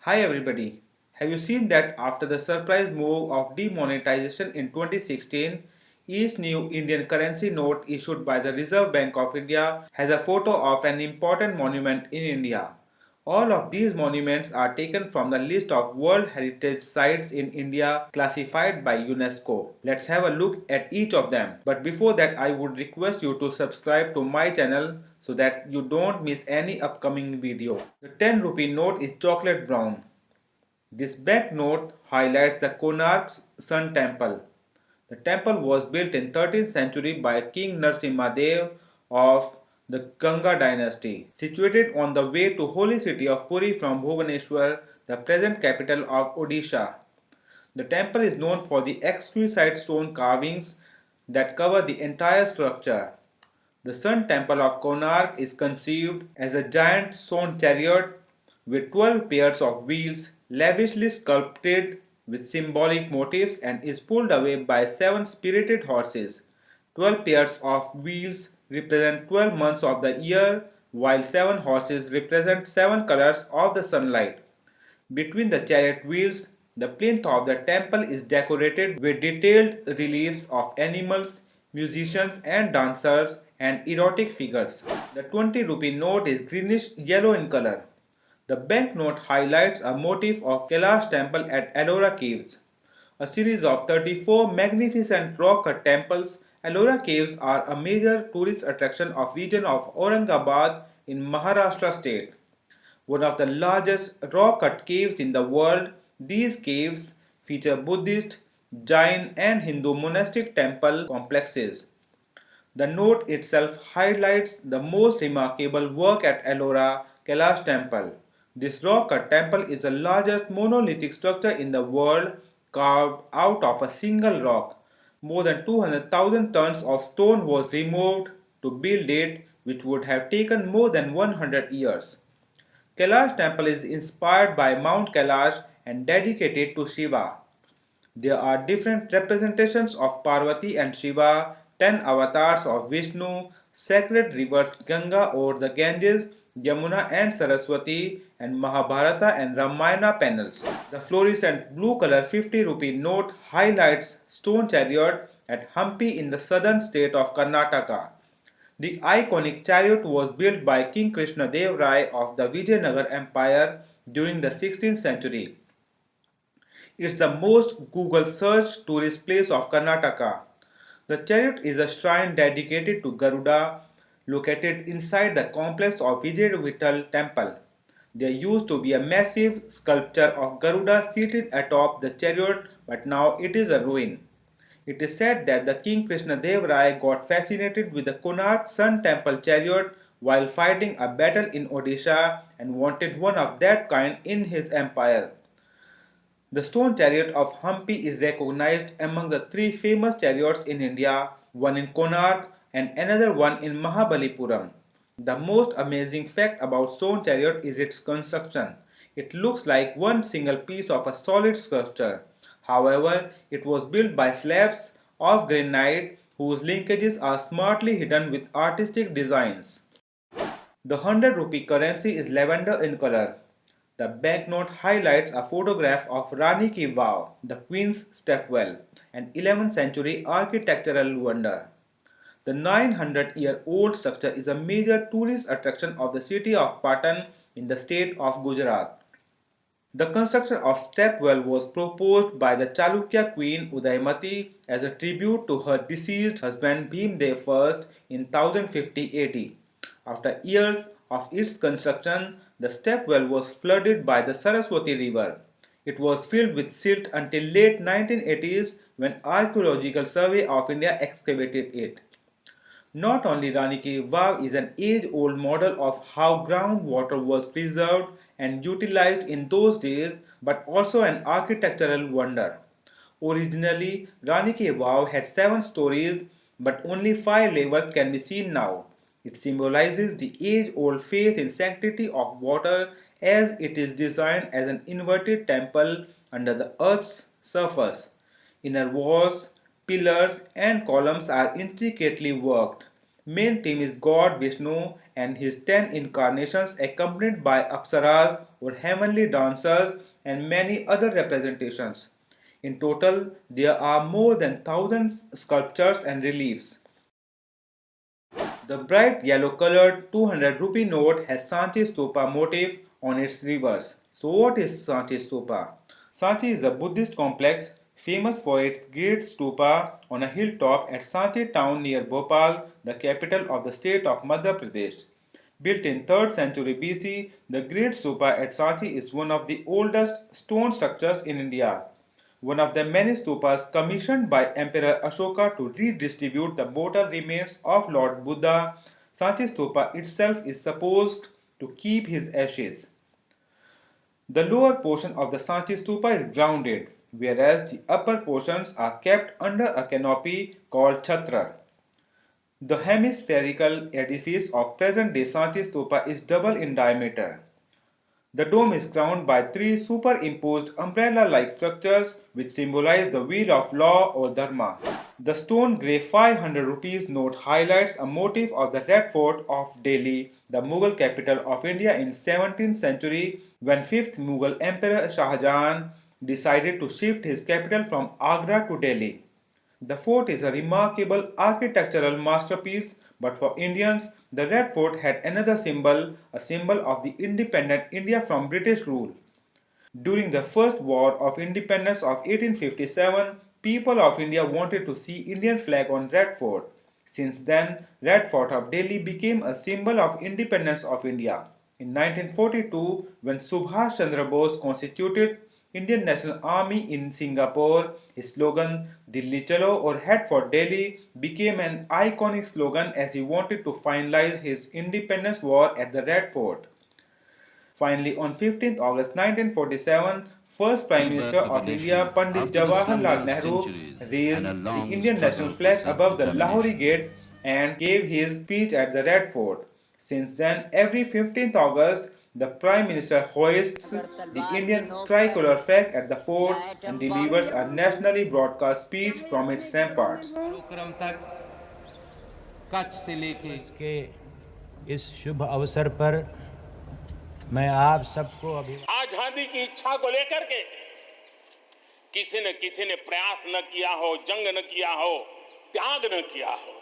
Hi everybody. Have you seen that after the surprise move of demonetization in 2016, each new Indian currency note issued by the Reserve Bank of India has a photo of an important monument in India. All of these monuments are taken from the list of World Heritage Sites in India classified by UNESCO. Let's have a look at each of them. But before that, I would request you to subscribe to my channel so that you don't miss any upcoming video. The 10 rupee note is chocolate brown. This banknote highlights the Konark Sun Temple. The temple was built in 13th century by King Narasimha Dev of the Ganga dynasty. Situated on the way to holy city of Puri from Bhubaneswar, the present capital of Odisha. The temple is known for the exquisite stone carvings that cover the entire structure. The Sun Temple of Konark is conceived as a giant stone chariot with 12 pairs of wheels lavishly sculpted with symbolic motifs and is pulled away by 7 spirited horses. 12 pairs of wheels represent 12 months of the year, while 7 horses represent 7 colors of the sunlight. Between the chariot wheels, the plinth of the temple is decorated with detailed reliefs of animals, musicians and dancers and erotic figures. The 20 rupee note is greenish yellow in color. The banknote highlights a motif of Kailash temple at Ellora Caves. A series of 34 magnificent rock-cut temples, Ellora Caves are a major tourist attraction of region of Aurangabad in Maharashtra state. One of the largest rock-cut caves in the world, these caves feature Buddhist, Jain and Hindu monastic temple complexes. The note itself highlights the most remarkable work at Ellora Kailash temple. This rock-cut temple is the largest monolithic structure in the world carved out of a single rock. More than 200,000 tons of stone was removed to build it, which would have taken more than 100 years. Kailash temple is inspired by Mount Kailash and dedicated to Shiva. There are different representations of Parvati and Shiva, 10 avatars of Vishnu, sacred rivers Ganga or the Ganges, Yamuna and Saraswati, and Mahabharata and Ramayana panels. The fluorescent blue color 50 rupee note highlights stone chariot at Hampi in the southern state of Karnataka. The iconic chariot was built by King Krishna Dev Rai of the Vijayanagar Empire during the 16th century. It's the most Google searched tourist place of Karnataka. The chariot is a shrine dedicated to Garuda located inside the complex of Vijay temple. There used to be a massive sculpture of Garuda seated atop the chariot, but now it is a ruin. It is said that the King Krishna Dev Rai got fascinated with the Konark Sun Temple chariot while fighting a battle in Odisha and wanted one of that kind in his empire. The stone chariot of Hampi is recognized among the 3 famous chariots in India, one in Konark and another one in Mahabalipuram. The most amazing fact about stone chariot is its construction. It looks like one single piece of a solid sculpture. However, it was built by slabs of granite whose linkages are smartly hidden with artistic designs. The 100 rupee currency is lavender in color. The banknote highlights a photograph of Rani Ki Vav, the Queen's stepwell, an 11th century architectural wonder. The 900-year-old structure is a major tourist attraction of the city of Patan in the state of Gujarat. The construction of stepwell was proposed by the Chalukya queen Udaymati as a tribute to her deceased husband Bhimdev I in 1050 AD. After years of its construction, the stepwell was flooded by the Saraswati river. It was filled with silt until late 1980s when Archaeological Survey of India excavated it. Not only Rani Ki Vav is an age-old model of how groundwater was preserved and utilized in those days, but also an architectural wonder. Originally, Rani Ki Vav had 7 stories, but only 5 levels can be seen now. It symbolizes the age-old faith in sanctity of water as it is designed as an inverted temple under the earth's surface. Inner walls, pillars and columns are intricately worked. Main theme is God Vishnu and his 10 incarnations accompanied by apsaras or heavenly dancers and many other representations. In total, there are more than 1,000 sculptures and reliefs. The bright yellow colored 200 rupee note has Sanchi Stupa motif on its reverse. So what is Sanchi Stupa? Sanchi is a Buddhist complex famous for its great stupa on a hilltop at Sanchi town near Bhopal, the capital of the state of Madhya Pradesh. Built in 3rd century BC, the Great Stupa at Sanchi is one of the oldest stone structures in India. One of the many stupas commissioned by Emperor Ashoka to redistribute the mortal remains of Lord Buddha, Sanchi Stupa itself is supposed to keep his ashes. The lower portion of the Sanchi Stupa is grounded, whereas the upper portions are kept under a canopy called Chhatra. The hemispherical edifice of present-day Sanchi Stupa is double in diameter. The dome is crowned by 3 superimposed umbrella-like structures which symbolize the wheel of law or dharma. The stone grey 500 rupees note highlights a motif of the Red Fort of Delhi, the Mughal capital of India in 17th century when 5th Mughal Emperor Shah Jahan decided to shift his capital from Agra to Delhi. The fort is a remarkable architectural masterpiece, but for Indians, the Red Fort had another symbol, a symbol of the independent India from British rule. During the First War of Independence of 1857, people of India wanted to see Indian flag on Red Fort. Since then, Red Fort of Delhi became a symbol of independence of India. In 1942, when Subhash Chandra Bose constituted Indian National Army in Singapore, his slogan Dilli Chalo or Head for Delhi became an iconic slogan as he wanted to finalize his independence war at the Red Fort. Finally, on 15th August 1947, first Prime Minister of India Pandit Jawaharlal Nehru raised the Indian national flag above the Lahori Gate and gave his speech at the Red Fort. Since then, every 15th August, the Prime Minister hoists the Indian tricolor flag at the fort and delivers a nationally broadcast speech from its ramparts. Kutch से लेके के इस शुभ अवसर पर मैं आप सबको आजादी की इच्छा को लेकर के किसी ने प्रयास न किया हो, जंग न किया हो, त्याग न किया हो.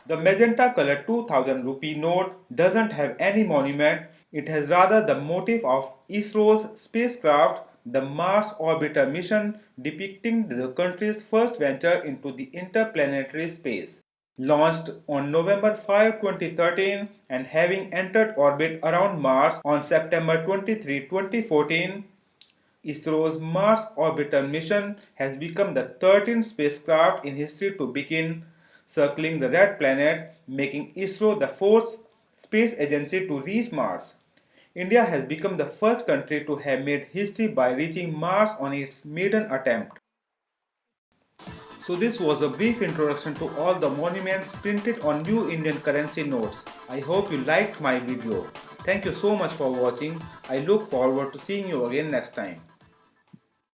The magenta colored 2000 rupee note doesn't have any monument, it has rather the motif of ISRO's spacecraft, the Mars Orbiter mission, depicting the country's first venture into the interplanetary space. Launched on November 5, 2013 and having entered orbit around Mars on September 23, 2014, ISRO's Mars Orbiter mission has become the 13th spacecraft in history to begin circling the red planet, making ISRO the 4th space agency to reach Mars. India has become the first country to have made history by reaching Mars on its maiden attempt. So this was a brief introduction to all the monuments printed on new Indian currency notes. I hope you liked my video. Thank you so much for watching. I look forward to seeing you again next time.